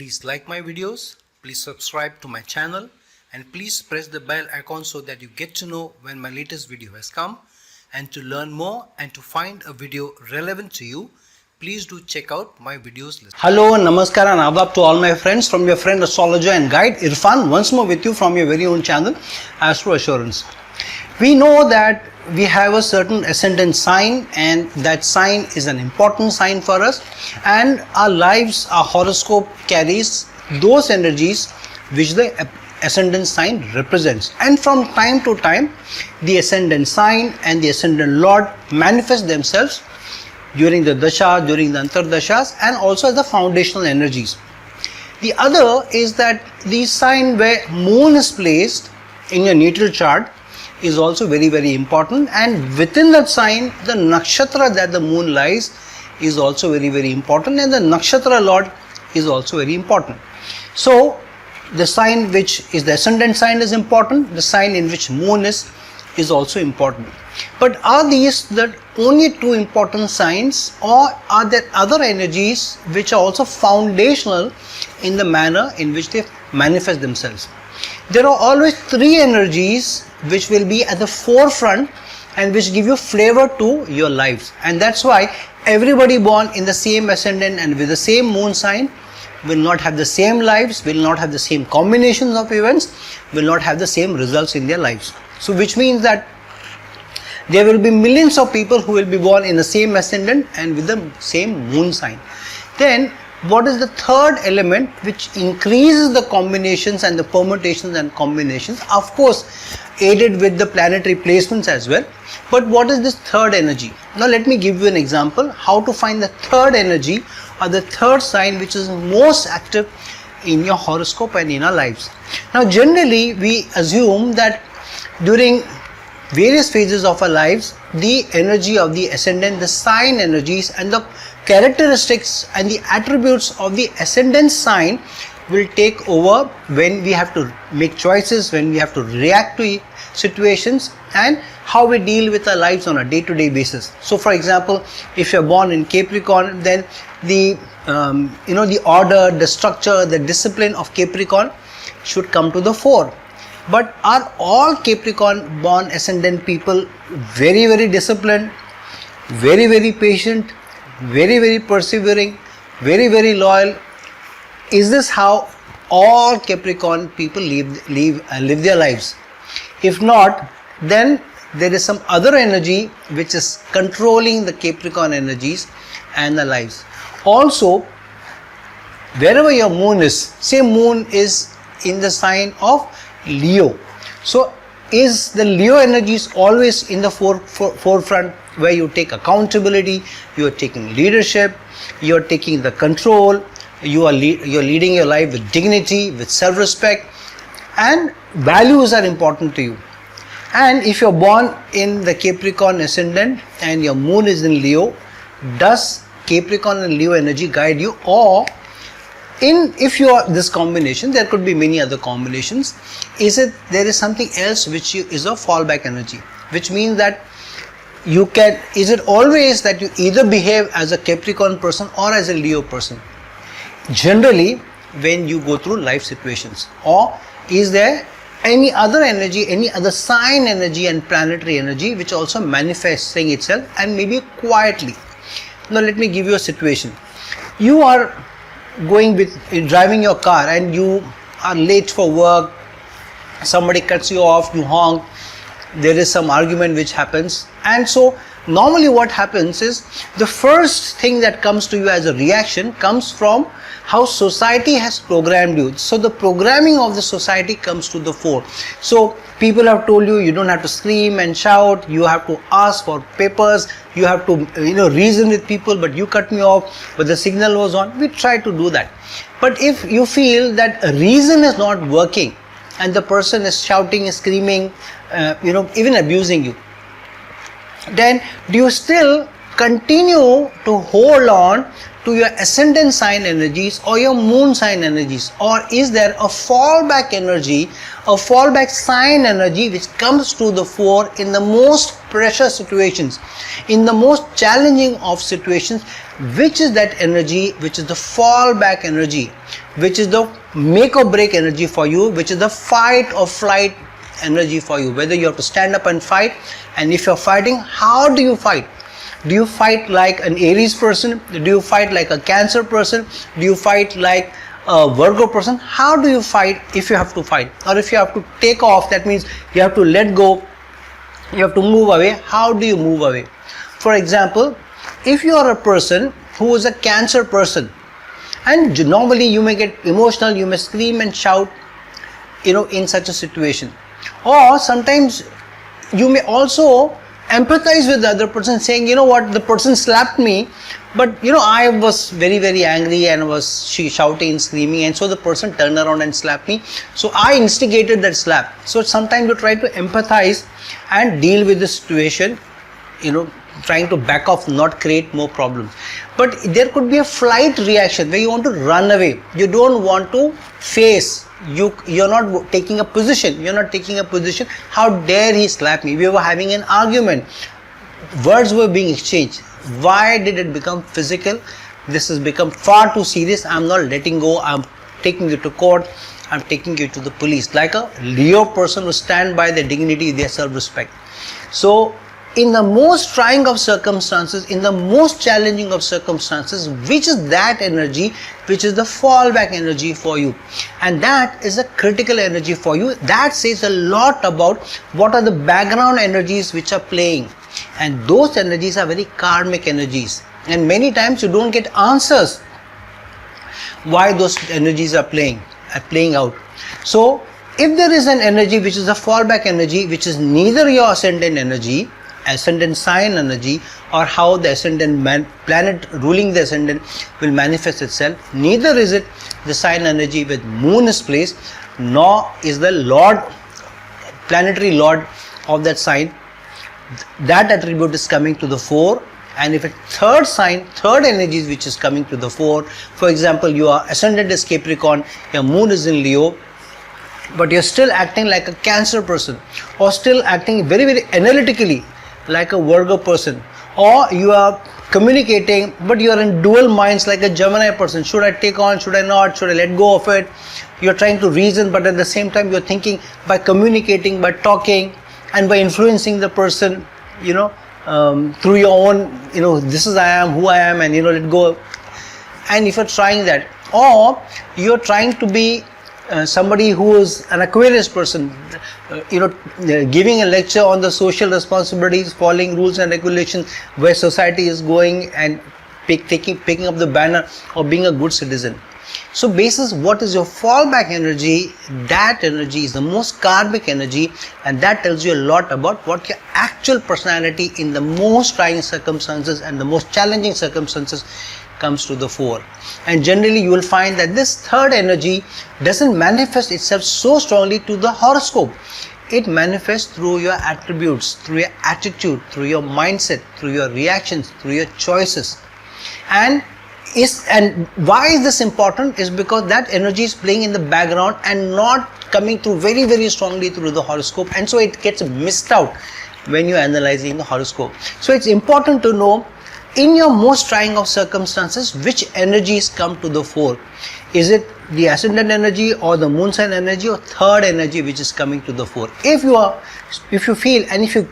Please like my videos, please subscribe to my channel, and please press the bell icon so that you get to know when my latest video has come. And to learn more and to find a video relevant to you, please do check out my videos list. Hello, namaskar and adab to all my friends from your friend astrologer and guide Irfan, once more with you from your very own channel Astro Assurance. We know that we have a certain ascendant sign, and that sign is an important sign for us, and our lives, our horoscope carries those energies which the ascendant sign represents, and from time to time the ascendant sign and the ascendant lord manifest themselves during the dasha, during the antardashas, and also as the foundational energies. The other is that the sign where moon is placed in your natal chart is also very important, and within that sign the nakshatra that the moon lies is also very important, and the nakshatra lord is also very important. So the sign which is the ascendant sign is important, the sign in which moon is also important. But are these the only two important signs, or are there other energies which are also foundational in the manner in which they manifest themselves? There are always three energies which will be at the forefront and which give you flavor to your lives, and that's why everybody born in the same ascendant and with the same moon sign will not have the same lives, will not have the same combinations of events, will not have the same results in their lives. So which means that there will be millions of people who will be born in the same ascendant and with the same moon sign. Then what is the third element which increases the combinations and the permutations and combinations? Of course, aided with the planetary placements as well. But what is this third energy? Now let me give you an example how to find the third energy or the third sign which is most active in your horoscope and in our lives. Now generally we assume that during various phases of our lives, the energy of the ascendant, the sign energies and the characteristics and the attributes of the ascendant sign will take over when we have to make choices, when we have to react to situations, and how we deal with our lives on a day-to-day basis. So for example, if you're born in Capricorn, then the the order, the structure, the discipline of Capricorn should come to the fore. But are all Capricorn born ascendant people very disciplined, very patient, very persevering, very loyal? Is this how all Capricorn people live their lives? If not, then there is some other energy which is controlling the Capricorn energies and the lives. Also, wherever your moon is, say moon is in the sign of Leo. So is the Leo energies always in the forefront, where you take accountability, you are taking leadership, you are taking the control, you're leading your life with dignity, with self-respect, and values are important to you. And if you're born in the Capricorn ascendant and your moon is in Leo, does Capricorn and Leo energy guide you? Or if you are this combination, there could be many other combinations. There is something else which is a fallback energy, which means that is it always that you either behave as a Capricorn person or as a Leo person generally when you go through life situations? Or is there any other energy, any other sign energy and planetary energy which also manifesting itself, and maybe quietly? Now let me give you a situation. You are driving your car and you are late for work, somebody cuts you off, you honk, there is some argument which happens, and so normally what happens is the first thing that comes to you as a reaction comes from how society has programmed you. So the programming of the society comes to the fore. So people have told you don't have to scream and shout, you have to ask for papers, you have to reason with people, but you cut me off, but the signal was on. We try to do that. But if you feel that a reason is not working and the person is shouting, screaming, even abusing you, then do you still continue to hold on to your ascendant sign energies or your moon sign energies, or is there a fallback energy, a fallback sign energy which comes to the fore in the most pressure situations, in the most challenging of situations? Which is that energy which is the fallback energy, which is the make or break energy for you, which is the fight or flight energy for you, whether you have to stand up and fight, and if you're fighting, how do you fight? Do you fight like an Aries person? Do you fight like a Cancer person? Do you fight like a Virgo person? How do you fight if you have to fight? Or if you have to take off, that means you have to let go, you have to move away. How do you move away? For example, if you are a person who is a Cancer person, and normally you may get emotional, you may scream and shout, in such a situation. Or sometimes you may also empathize with the other person, saying, the person slapped me, but I was very, very angry and was shouting, screaming, and so the person turned around and slapped me, so I instigated that slap. So sometimes you try to empathize and deal with the situation, trying to back off, not create more problems. But there could be a flight reaction where you want to run away, you don't want to face, you're not taking a position, how dare he slap me? We were having an argument, words were being exchanged, why did it become physical? This has become far too serious, I'm not letting go, I'm taking you to court, I'm taking you to the police. Like a Leo person who stand by their dignity, their self-respect. So in the most trying of circumstances, in the most challenging of circumstances, which is that energy which is the fallback energy for you, and that is a critical energy for you. That says a lot about what are the background energies which are playing, and those energies are very karmic energies, and many times you don't get answers why those energies are playing out. So if there is an energy which is a fallback energy, which is neither your ascendant energy, ascendant sign energy, or how the ascendant planet ruling the ascendant will manifest itself, neither is it the sign energy with moon is placed, nor is the lord, planetary lord of that sign, that attribute is coming to the fore. And if a third sign, third energies which is coming to the fore, for example, your ascendant is Capricorn, your moon is in Leo, but you're still acting like a Cancer person, or still acting very, very analytically like a Virgo person, or you are communicating but you are in dual minds like a Gemini person, should I take on, should I not, should I let go of it? You're trying to reason, but at the same time you're thinking by communicating, by talking, and by influencing the person, through your own, this is I am, who I am, and let go. And if you're trying that, or you're trying to be somebody who is an Aquarius person, giving a lecture on the social responsibilities, following rules and regulations, where society is going, and picking up the banner of being a good citizen. So basis what is your fallback energy, that energy is the most karmic energy, and that tells you a lot about what your actual personality in the most trying circumstances and the most challenging circumstances comes to the fore. And generally you will find that this third energy doesn't manifest itself so strongly to the horoscope. It manifests through your attributes, through your attitude, through your mindset, through your reactions, through your choices. And why is this important? Is because that energy is playing in the background and not coming through very, very strongly through the horoscope, and so it gets missed out when you're analyzing the horoscope. So it's important to know in your most trying of circumstances which energies come to the fore. Is it the ascendant energy or the moon sign energy or third energy which is coming to the fore? If you feel and if you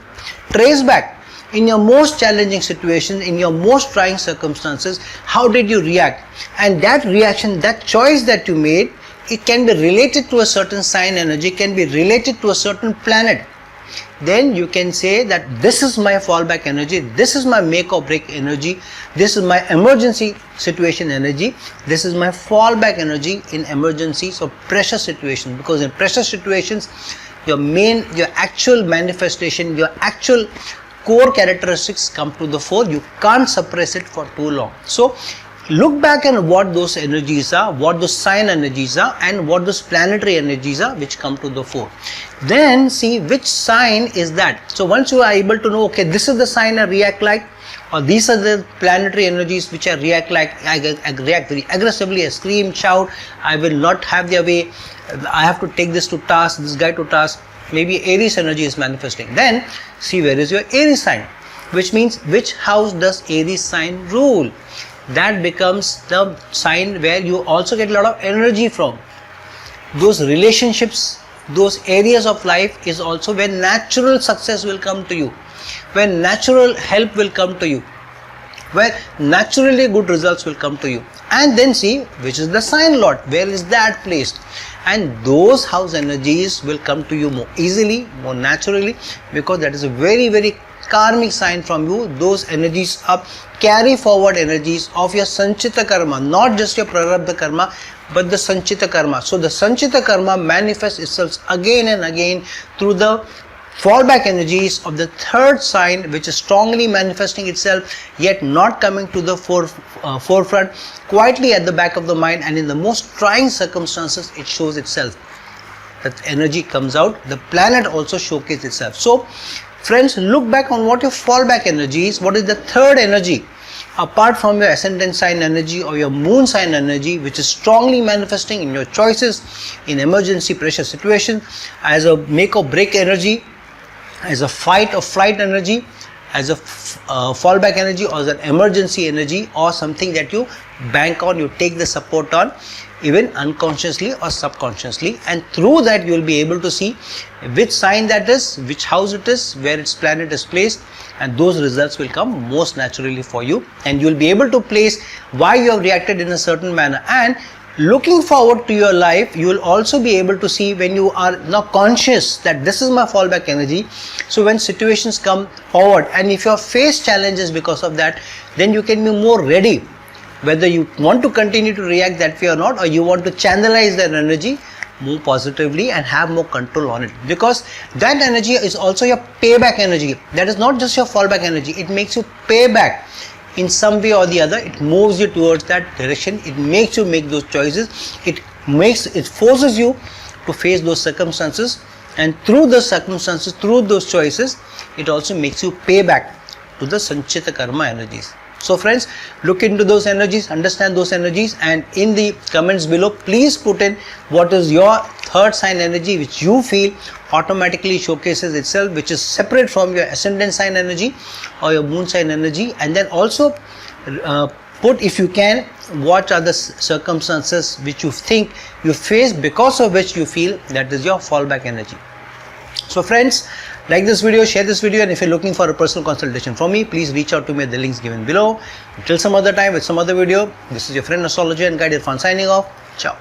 trace back in your most challenging situation, in your most trying circumstances, how did you react? And that reaction, that choice that you made, it can be related to a certain sign energy, can be related to a certain planet. Then you can say that this is my fallback energy, this is my make or break energy, this is my emergency situation energy, this is my fallback energy in emergencies or pressure situations. Because in pressure situations, your actual manifestation, your actual core characteristics come to the fore. You can't suppress it for too long. So look back at what those energies are, what those sign energies are, and what those planetary energies are which come to the fore. Then see which sign is that. So once you are able to know, okay, this is the sign I react like, or these are the planetary energies which I react very aggressively. I scream, shout, I will not have their way, I have to take this guy to task. Maybe Aries energy is manifesting. Then see where is your Aries sign, which means which house does Aries sign rule. That becomes the sign where you also get a lot of energy from. Those relationships, those areas of life is also where natural success will come to you, where natural help will come to you, where naturally good results will come to you. And then see which is the sign lord, where is that placed, and those house energies will come to you more easily, more naturally, because that is a very, very karmic sign from you. Those energies are carry forward energies of your Sanchita karma, not just your Prarabdha karma, but the Sanchita karma. So the Sanchita karma manifests itself again and again through the fallback energies of the third sign, which is strongly manifesting itself, yet not coming to the forefront, quietly at the back of the mind, and in the most trying circumstances it shows itself. That energy comes out, the planet also showcases itself. So friends, look back on what your fallback energy is. What is the third energy apart from your ascendant sign energy or your moon sign energy, which is strongly manifesting in your choices, in emergency pressure situation, as a make or break energy, as a fight or flight energy, as a fallback energy, or as an emergency energy, or something that you bank on, you take the support on, even unconsciously or subconsciously, and through that you will be able to see which sign that is, which house it is, where its planet is placed, and those results will come most naturally for you, and you will be able to place why you have reacted in a certain manner. And looking forward to your life, you will also be able to see when you are now conscious that this is my fallback energy. So when situations come forward, and if you have faced challenges because of that, then you can be more ready, whether you want to continue to react that way or not, or you want to channelize that energy more positively and have more control on it, because that energy is also your payback energy. That is not just your fallback energy, it makes you pay back in some way or the other. It moves you towards that direction, it makes you make those choices, it forces you to face those circumstances, and through those circumstances, through those choices, it also makes you pay back to the Sanchita karma energies. So friends, look into those energies, understand those energies, and in the comments below, please put in what is your third sign energy which you feel automatically showcases itself, which is separate from your ascendant sign energy or your moon sign energy. And then also put, if you can, what are the circumstances which you think you face, because of which you feel that is your fallback energy. So friends, like this video, share this video, and if you're looking for a personal consultation from me, please reach out to me at the links given below. Until some other time with some other video, this is your friend astrologer and guide Irfan signing off. Ciao.